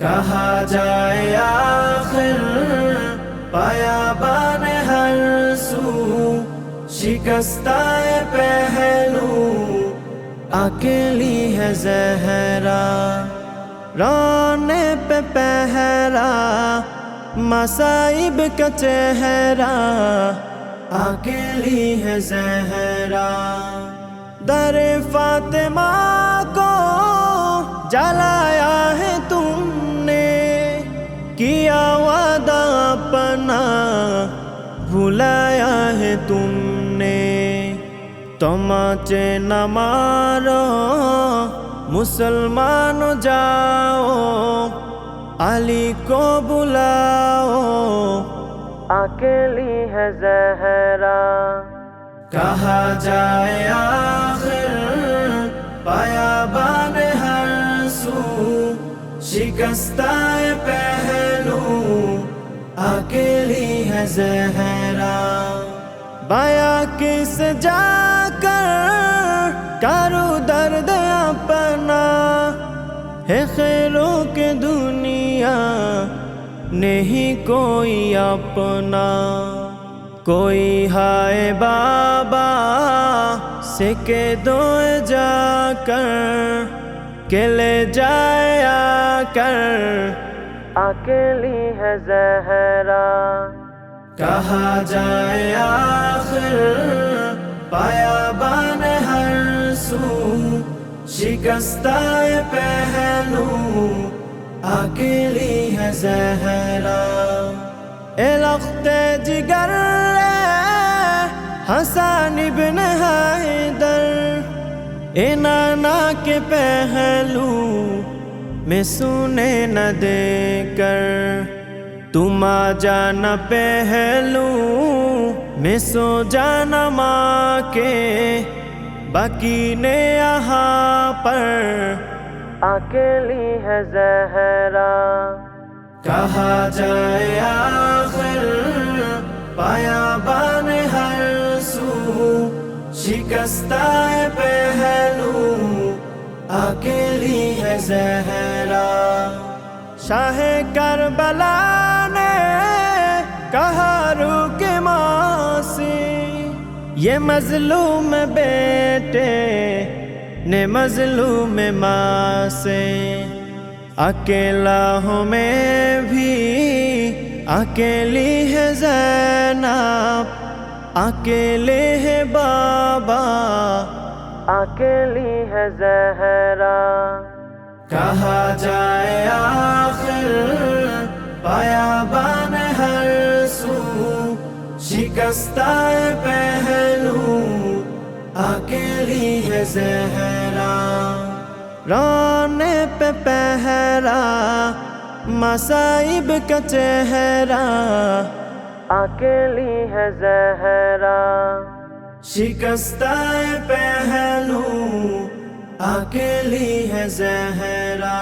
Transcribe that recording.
کہا جائے آخر بیابان ہر سو، شکستہ پہلو اکیلی ہے زہرا، رونے پہ پہرا مصائب کا چہرہ اکیلی ہے زہرا۔ در فاطمہ کو جلایا ہے تم نے، کیا وعدہ اپنا بھلایا ہے تم نے۔ تماچے نہ مارو مسلمان جاؤ، علی کو بلاؤ اکیلی ہے زہرا۔ کہا جائے آخر بیابان ہر سو، شکستہ پہلو اکیلی ہے زہرا۔ بایا کس جا کر کرو درد اپنا، ہے خیروں کے دنیا نہیں کوئی اپنا۔ کوئی ہائے بابا سے کہہ دو جا کر کہ لے جائے آ کر، اکیلی ہے زہرا۔ کہا جائے آخر بیابان ہر سو، شکستہ پہلو اکیلی ہے زہرا۔ اے لخت جگر حسن ابن حیدر، اے نانا کے پہلو میں سنے نہ دے کر، تم آ جانا پہلو میں سو جانا ماں کے، باقی نے یہاں پر اکیلی ہے زہرا۔ کہا جائے آخر بیابان ہر سو، شکستہ پہلو اکیلی ہے زہرا۔ شاہ کربلا نے کہا روک ماں سے، یہ مظلوم بیٹے نے مظلوم ماں سے، اکیلا ہوں میں بھی اکیلی ہے زینب، اکیلے ہے بابا اکیلی ہے زہرا۔ کہا جائے آخر بیابان ہر سو، شکستہ پہلو اکیلی ہے زہرا۔ رونے پہ پہرا مصائب کا چہرہ اکیلی ہے زہرا۔ شکستہ پہلو اکیلی ہے زہرا۔